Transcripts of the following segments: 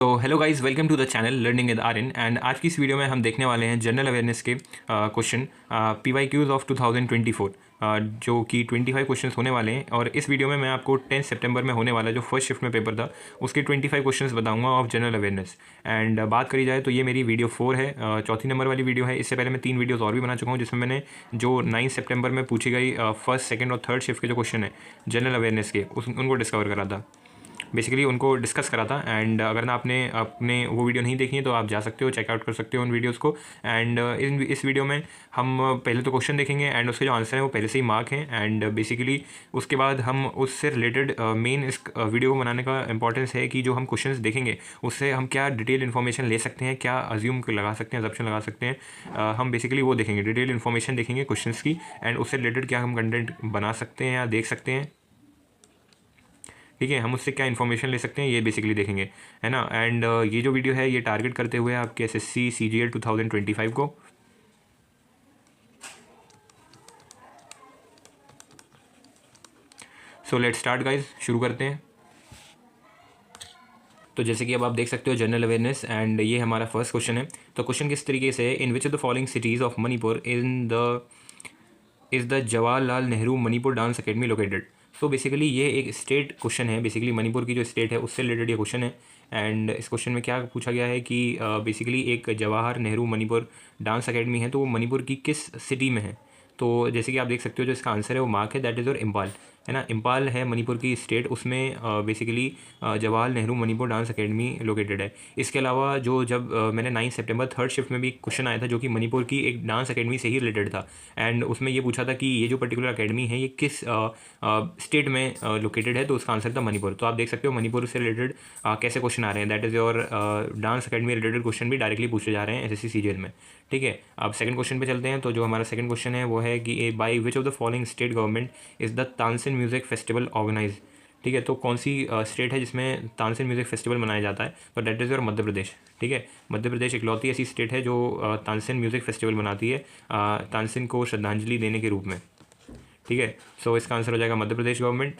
तो hello guys, welcome to the channel learning with Aryan. And आज की इस वीडियो में हम देखने वाले हैं जनरल अवेयरनेस के क्वेश्चन PYQs ऑफ 2024, जो कि 25 क्वेश्चंस होने वाले हैं। और इस वीडियो में मैं आपको 10 सितंबर में होने वाला जो फर्स्ट शिफ्ट में पेपर था उसके 25 क्वेश्चंस बताऊंगा ऑफ जनरल अवेयरनेस। एंड बात करी जाए तो ये मेरी वीडियो 4 है, चौथी नंबर वाली वीडियो है। इससे पहले मैं 3 वीडियोज़ और भी बना चुका हूँ जिसमें मैंने जो 9 सितंबर में पूछी गई फर्स्ट, सेकेंड और थर्ड शिफ्ट के जो क्वेश्चन है जनरल अवेयरनेस के उनको डिस्कवर करा था, बेसिकली उनको डिस्कस करा था। एंड अगर ना आपने अपने वो वीडियो नहीं देखी है तो आप जा सकते हो, चेकआउट कर सकते हो उन वीडियोस को। एंड इस वीडियो में हम पहले तो क्वेश्चन देखेंगे एंड उसके जो आंसर हैं वो पहले से ही मार्क हैं। एंड बेसिकली उसके बाद हम उससे रिलेटेड मेन इस वीडियो को बनाने का इंपॉर्टेंस है कि जो हम क्वेश्चंस देखेंगे उससे हम क्या डिटेल इन्फॉर्मेशन ले सकते हैं, क्या अज्यूम लगा सकते हैं, अजम्पशन लगा सकते हैं। हम बेसिकली वो देखेंगे, डिटेल इन्फॉर्मेशन देखेंगे क्वेश्चंस की, एंड उससे रिलेटेड क्या हम कंटेंट बना सकते हैं या देख सकते हैं। ठीक है, हम उससे क्या इन्फॉर्मेशन ले सकते हैं ये बेसिकली देखेंगे, है ना। एंड ये जो वीडियो है ये टारगेट करते हुए आपके SSC CGL 2025 को। सो लेट्स स्टार्ट गाइज, शुरू करते हैं। तो जैसे कि अब आप देख सकते हो जनरल अवेयरनेस, एंड ये हमारा फर्स्ट क्वेश्चन है। तो क्वेश्चन किस तरीके से है, in which of the following cities of Manipur is the Jawaharlal Nehru Manipur dance academy located. So basically ये एक स्टेट क्वेश्चन है, बेसिकली मणिपुर की जो स्टेट है उससे रिलेटेड ये क्वेश्चन है। एंड इस क्वेश्चन में क्या पूछा गया है कि बेसिकली एक जवाहर नेहरू मणिपुर डांस अकेडमी है तो वो मणिपुर की किस सिटी में है। तो जैसे कि आप देख सकते हो जो इसका आंसर है वो मार्क है, दैट इज़ और इम्फाल, है ना। इम्फाल है मणिपुर की स्टेट, उसमें basically Jawahar Nehru Manipur dance academy located है। इसके अलावा जब मैंने 9 सितंबर थर्ड शिफ्ट में भी क्वेश्चन आया था जो कि मणिपुर की एक डांस अकेडमी से ही रिलेटेड था। एंड उसमें ये पूछा था कि ये जो पर्टिकुलर अकेडमी है ये किस स्टेट में लोकेटेड है, तो उसका आंसर था मणिपुर। तो आप देख सकते हो मणिपुर से रिलेटेड कैसे क्वेश्चन आ रहे हैं, that is your dance academy related question भी डायरेक्टली पूछे जा रहे हैं SSC CGL में। ठीक है, अब सेकंड क्वेश्चन पे चलते हैं। तो जो हमारा सेकंड क्वेश्चन है वो है कि by which of the following state government is the Tansen music festival organise. ठीक है, तो कौन सी स्टेट है जिसमें तानसेन म्यूज़िक फेस्टिवल मनाया जाता है, तो that is your Madhya Pradesh. ठीक है, मध्य प्रदेश इकलौती ऐसी स्टेट है जो तानसेन म्यूज़िक फेस्टिवल मनाती है तानसेन को श्रद्धांजलि देने के रूप में। ठीक है, सो इसका आंसर हो जाएगा मध्य प्रदेश गवर्नमेंट।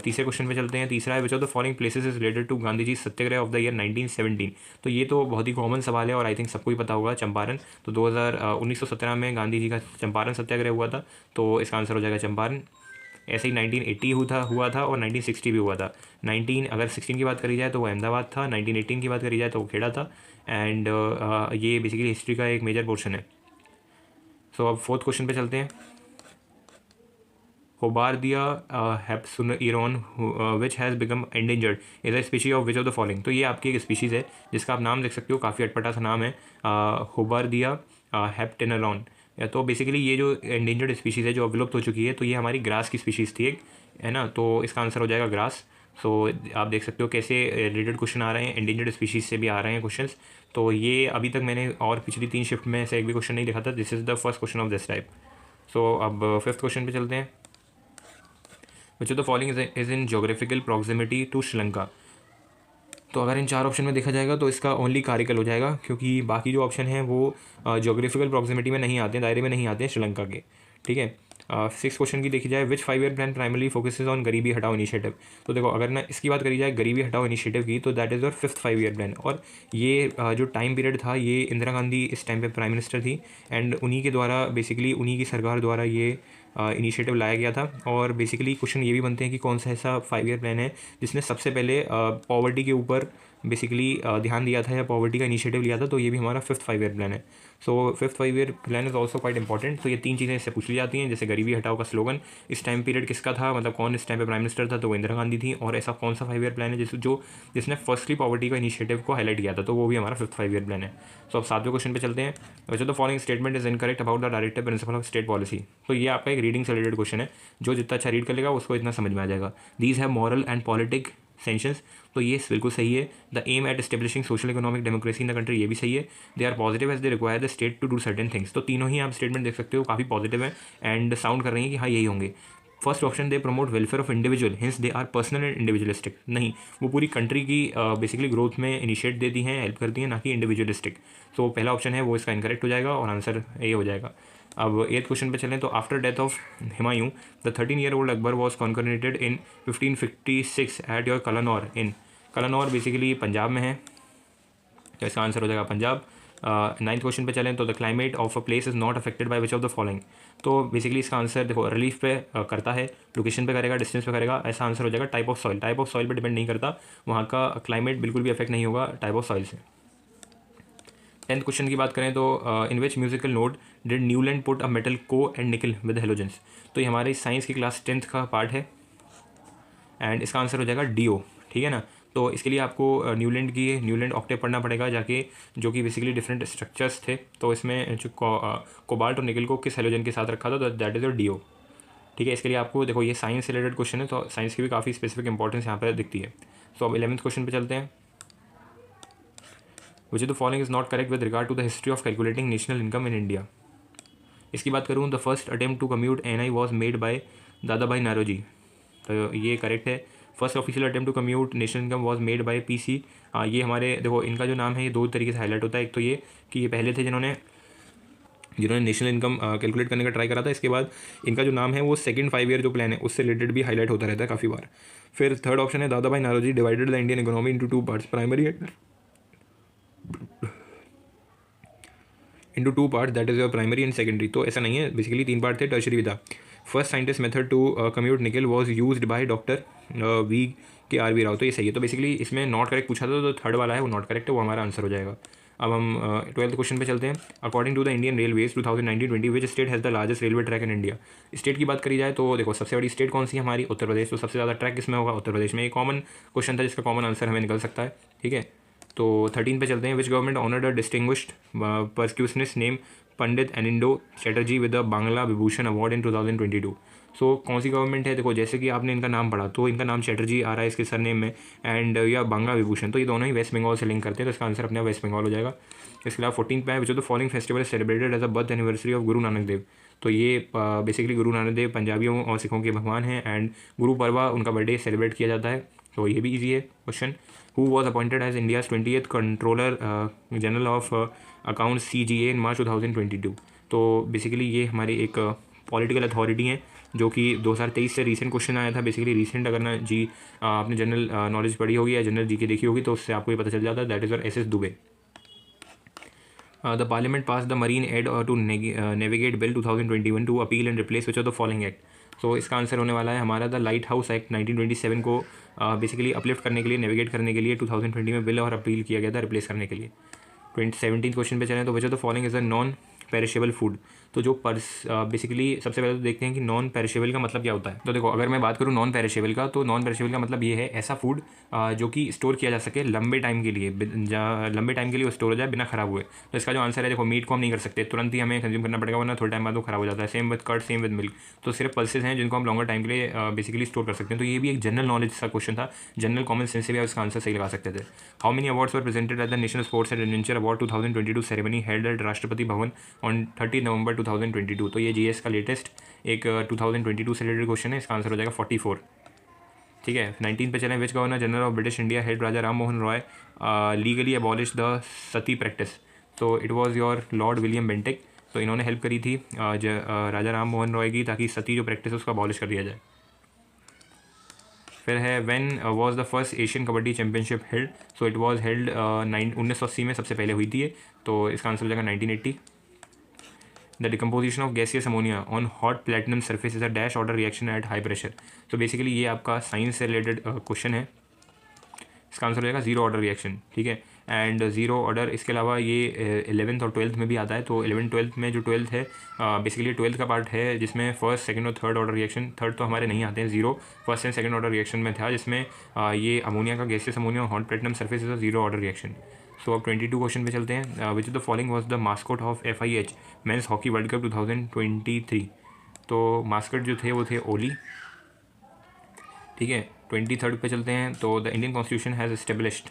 तीसरे क्वेश्चन पे चलते हैं। तीसरा है which of the following places is related to Gandhi ji satyagraha of the year 1917। तो ये तो बहुत ही कॉमन सवाल है और आई थिंक सबको ही पता होगा, चंपारण। तो 1917 में गांधी जी का चंपारण सत्याग्रह हुआ था, तो इसका आंसर हो जाएगा चंपारण। ऐसे ही 1980 हुआ था और 1960 भी हुआ था। 1916 की बात करी जाए तो वो अहमदाबाद था, 1918 की बात करी जाए तो वो खेड़ा था। एंड ये बेसिकली हिस्ट्री का एक मेजर पोर्शन है। सो अब फोर्थ क्वेश्चन पे चलते हैं। Hubbardia heptaneuron which has become endangered is a species of which of the following. तो ये आपकी एक स्पीशीज़ है जिसका आप नाम देख सकते हो, काफ़ी अटपटा सा नाम है, होबार्दिया हेप्टेनरॉन। तो बेसिकली ये जो एंडेंजर्ड स्पीशीज़ है जो विलुप्त हो चुकी है, तो ये हमारी ग्रास की स्पीशीज़ थी एक, है ना। तो इसका आंसर हो जाएगा ग्रास। सो आप देख सकते हो कैसे रिलेटेड क्वेश्चन आ रहे हैं, एंडेंजर्ड स्पीशीज़ से भी आ रहे हैं क्वेश्चंस। तो ये अभी तक मैंने और पिछली 3 शिफ्ट में से एक भी क्वेश्चन नहीं देखा था। This is the first question of this type. So अब फिफ्थ क्वेश्चन पे चलते हैं। Which of the following is in geographical proximity to Sri Lanka. तो अगर इन 4 ऑप्शन में देखा जाएगा तो इसका ओनली कारिकल हो जाएगा, क्योंकि बाकी जो ऑप्शन हैं वो जोग्राफिकल प्रॉक्सिमिटी में नहीं आते हैं, दायरे में नहीं आते हैं श्रीलंका के। ठीक है, सिक्स क्वेश्चन की देखी जाए, विच 5 year plan primarily focuses on गरीबी हटाओ इनिशिएटिव। तो देखो अगर ना इसकी बात करी जाए गरीबी हटाओ इनिशिएटिव की, तो दैट इज़ और 5th 5 ईयर प्लान। और ये जो टाइम पीरियड था ये इंदिरा गांधी इस टाइम पे प्राइम मिनिस्टर थी, एंड उन्हीं के द्वारा बेसिकली उन्हीं की सरकार द्वारा ये इनिशिएटिव लाया गया था। और बेसिकली क्वेश्चन ये भी बनते हैं कि कौन सा ऐसा 5 ईयर प्लान है जिसने सबसे पहले पॉवर्टी के ऊपर बेसिकली ध्यान दिया था या पॉवर्टी का इनिशिएटिव लिया था। तो ये भी हमारा 5th 5 ईयर प्लान है। सो 5th 5 year plan is also quite important. तो ये 3 चीज़ें इससे पूछ ली जाती हैं, जैसे गरीबी हटाओ का स्लोगन इस टाइम पीरियड किसका था, मतलब कौन इस टाइम पे प्राइम मिनिस्टर था, तो वो इंदिरा गांधी थी। और ऐसा कौन सा 5 ईयर प्लान है जिसने फर्स्टली पॉवर्टी का इनिशिएटिव को हाईलाइट किया था, तो वो भी हमारा 5th 5 ईयर प्लान है। सो अब 7वें क्वेश्चन पे चलते हैं। Which of the following statement is incorrect about the directive principle of state policy. तो ये आपका एक रीडिंग से रिलेटेड क्वेश्चन है, जो जितना अच्छा रीड कर लेगा उसको इतना समझ में आ जाएगा। These have moral and politic sanctions, तो ये बिल्कुल सही है। The aim at establishing social economic democracy in the country, ये भी सही है। They are positive as they require the state to do certain things. तो तीनों ही आप स्टेटमेंट देख सकते हो काफ़ी पॉजिटिव है एंड साउंड कर रही हैं कि हाँ यही होंगे। First option, they promote welfare of individual hence they are personal and individualistic. नहीं, वो पूरी कंट्री की बेसिकली ग्रोथ में इनिशिएट देती हैं, हेल्प करती हैं, ना कि इंडिविजुअलिस्टिक। तो पहला ऑप्शन है वो इसका इनकरेक्ट हो जाएगा और आंसर ये हो जाएगा। अब 8th क्वेश्चन पे चलें। तो after death of Humayun the 13-year-old Akbar was कॉन्करेटेड in 1556 at your Kalanaur in. Kalanaur basically Punjab में है, तो इसका आंसर हो जाएगा पंजाब। 9th क्वेश्चन पे चलें तो the climate of a place is not affected by which of the following. तो बेसिकली इसका आंसर देखो रिलीफ पे करता है, लोकेशन पे करेगा, डिस्टेंस पे करेगा। ऐसा आंसर हो जाएगा type of soil. Type of soil पे डिपेंड नहीं करता, वहाँ का क्लाइमेट बिल्कुल भी अफेक्ट नहीं होगा टाइप ऑफ सॉइल से। 10th क्वेश्चन की बात करें तो in which musical note did Newland put a metal को एंड निकल विद हेलोजेंस। तो ये हमारी साइंस की क्लास 10th का पार्ट है एंड इसका आंसर हो जाएगा डीओ। ठीक है ना। तो इसके लिए आपको न्यूलैंड ऑक्टेव पढ़ना पड़ेगा जाके, जो कि बेसिकली डिफरेंट स्ट्रक्चर्स थे। तो इसमें जो कोबाल्ट और निकल को किस हेलोजन के साथ रखा था, तो दैट इज़ योर डीओ। ठीक है। इसके लिए आपको देखो ये साइंस से रिलेटेड क्वेश्चन है, तो साइंस की भी काफ़ी स्पेसिफिक इंपॉर्टेंस यहाँ पर दिखती है। तो अब 11th क्वेश्चन पे चलते हैं। Which the following is not correct with regard to the history of calculating national income in India. इसकी बात करूँ, the first attempt to compute NI was made by Dadabhai Naoroji. तो ये करेक्ट है। First official attempt to compute national income was made by PC. ये देखो इनका जो नाम है ये 2 तरीके से हाईलाइट होता है। एक तो ये कि ये पहले थे जिन्होंने नेशनल इनकम कैलकुलेट करने का ट्राई करा था। इसके बाद इनका जो नाम है वो सेकंड 5 ईयर जो प्लान है उससे रिलेटेड भी हाईलाइट होता रहता है काफ़ी बार। फिर थर्ड ऑप्शन है Dadabhai Naoroji divided the Indian economy into 2 parts, that is your primary and secondary. तो ऐसा नहीं है, बेसिकली 3 पार्ट थे, टर्शरी भी था। First scientist method to commute nickel was used by doctor V Rao. तो ये सही है। तो बेसिकली इसमें नॉट करेक्ट पूछा था, तो थर्ड वाला है वो नॉट करेक्ट है, वो हमारा आंसर हो जाएगा। अब हम 12th क्वेश्चन पे चलते हैं। According to the Indian railways 2019-20 which state has the largest railway track in India. State की बात करी जाए तो देखो सबसे बड़ी स्टेट कौन सी है हमारी, उत्तर प्रदेश। तो सबसे ज़्यादा ट्रैक किसमें होगा, उत्तर प्रदेश में। एक कॉमन क्वेश्चन था जिसका कॉमन आंसर हमें निकल सकता है। ठीक है। तो 13 पे चलते हैं। Which government honoured a distinguished percussionist name Pandit Anindo Chatterjee with the Bangla Vibhushan award in 2022। So कौन सी गवर्नमेंट है, देखो जैसे कि आपने इनका नाम पढ़ा तो इनका नाम चैटर्जी आ रहा है इसके सरनेम में, एंड या बांग्ला विभूषण, तो ये दोनों ही वेस्ट बंगाल से लिंक करते हैं। तो इसका आंसर अपने वेस्ट बंगाल हो जाएगा। इसके अलावा 14 पे है which of the following festival celebrated as a birth anniversary of Guru Nanak देव। तो ये बेसिकली गुरु नानक देव पंजाबियों और सिखों के भगवान हैं, एंड गुरु पर्वा उनका बर्थडे सेलिब्रेट किया जाता है। तो ये भी ईजी है question. Who was appointed as India's 20th controller general of account CGA in March 2022। तो बेसिकली ये हमारी एक पॉलिटिकल अथॉरिटी है जो कि 2023 से रीसेंट क्वेश्चन आया था। बेसिकली रीसेंट अगर ना जी आपने जनरल नॉलेज पढ़ी होगी या जनरल जीके देखी होगी तो उससे आपको ये पता चल जाता है। दैट इज़ और SS Dubey. The parliament passed the marine aid to navigate bill 2021 to appeal and replace which of the following act. तो इसका आंसर होने वाला है हमारा द लाइट हाउस एक्ट 1927 को बेसिकली अपलिफ्ट करने के लिए, नेविगेट करने के लिए 2020 में बिल और अपील किया गया था रिप्लेस करने के लिए। 17th क्वेश्चन पे चलें तो विच of the following is a non perishable food. तो जो बेसिकली सबसे पहले तो देखते हैं कि नॉन पेरिशेबल का मतलब क्या होता है। तो देखो अगर मैं बात करूँ नॉन पेरिशेबल का, तो नॉन पेरिशेबल का मतलब ये है ऐसा फूड जो कि स्टोर किया जा सके लंबे टाइम के लिए, लंबे टाइम के लिए वो स्टोर हो जाए बिना खराब हुए। तो इसका जो आंसर है, देखो मीट को हम नहीं कर सकते, तुरंत ही हमें कंज्यूम करना पड़ेगा वरना थोड़े टाइम बाद वो खराब हो जाता है। Same with curd, same with milk. तो सिर्फ पल्सेस हैं जिनको हम लॉन्गर टाइम के लिए बेसिकली स्टोर कर सकते हैं। तो ये भी एक जनरल नॉलेज का क्वेश्चन था, जनरल कॉमन सेंस से भी आप इसका आंसर सही लगा सकते थे। How many awards were presented at the national sports and adventure award 2022 ceremony held at Rashtrapati Bhavan on 30 नवंबर 2022। तो ये GS का लेटेस्ट एक 2022 से रिलेटेड क्वेश्चन है। इसका आंसर हो जाएगा 44। ठीक है। 19 पे चलें। Which governor general of British India had Raja Ram Mohan Roy legally abolish the sati practice. तो it was your lord William Bentinck. तो इन्होंने हेल्प करी थी राजा राम मोहन रॉय की, ताकि सती जो प्रैक्टिस है उसको अबॉलिश कर दिया जाए। फिर है when was the first Asian kabaddi championship held. So it was held 1980 में सबसे पहले हुई थी। तो इसका आंसर हो जाएगा 1980। The decomposition of gaseous ammonia on hot platinum surface is a dash order reaction at high pressure. तो बेसिकली ये आपका साइंस से रिलेटेड क्वेश्चन है। इसका आंसर हो जाएगा 0 ऑर्डर रिएक्शन। ठीक है। एंड 0 ऑर्डर, इसके अलावा ये 11th और 12th में भी आता है। तो 11th 12th में जो 12th है बेसिकली 12th का पार्ट है जिसमें फर्स्ट, सेकंड और थर्ड ऑर्डर रिएक्शन, थर्ड तो हमारे नहीं आते हैं, 0 first and second order reaction में था, जिसमें ये अमोनिया का gaseous ammonia hot platinum surface is a 0 order reaction. So अब 22 क्वेश्चन पे चलते हैं। Which of the following was the mascot of FIH men's hockey world cup 2023। तो मास्कट जो थे वो थे ओली। ठीक है। 23rd पे चलते हैं। तो the Indian constitution has established,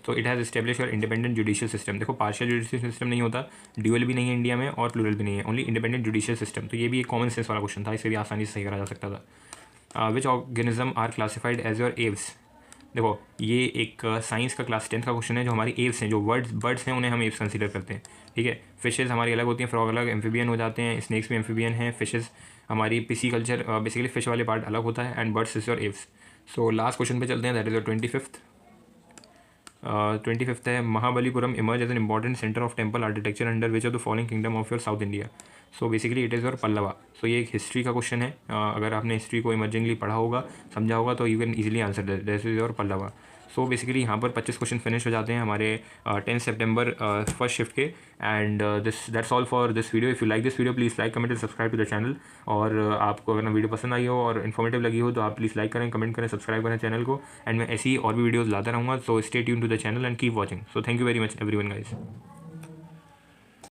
तो इट हैज़ एस्टेब्लिश और इंडिपेंडेंट जुडिशियल सिस्टम। देखो पार्शियल जुडिशियल सिस्टम नहीं होता, ड्यूअल भी नहीं है इंडिया में और प्लूरल भी नहीं है, ओनली इंडिपेंडेंट जुडिशियल सिस्टम। तो ये भी एक कॉमन सेंस वाला क्वेश्चन था, इसे भी आसानी से सही करा जा सकता था। Which organism are classified as your aves. देखो ये एक साइंस का क्लास 10th का क्वेश्चन है। जो हमारी एव्स हैं, जो बर्ड्स हैं, उन्हें हम एव्स कंसीडर करते हैं। ठीक है। फिशेज़ हमारी अलग होती हैं, फ्रॉग अलग, एम्फीबियन हो जाते हैं, स्नेक्स भी एम्फीबियन हैं, फिशेज़ हमारी पिसीकल्चर बेसिकली फिश वाले पार्ट अलग होता है, and birds is your aves. So last question पे चलते हैं, that is your 25th। 25th है, Mahabalipuram emerge as an important centre of temple architecture under which of the following kingdom of your south India. So basically it is your Pallava. सो ये एक history का question है, अगर आपने हिस्ट्री को इमर्जिंगली पढ़ा होगा, समझा होगा, तो you can easily answer this is your Pallava. So basically यहाँ पर 25 क्वेश्चन फिनिश हो जाते हैं हमारे 10 सितंबर फर्स्ट शिफ्ट के। And that's all for this video. If you like this video please like, comment and subscribe to the channel. और आपको अगर वीडियो पसंद आई हो और इन्फॉर्मेटिव लगी हो तो आप प्लीज़ लाइक करें, कमेंट करें, सब्सक्राइब करें चैनल को। एंड मैं ऐसी और भी वीडियोज़ लाता रहूँगा, so stay tune to the channel and keep watching. So thank you very much everyone guys.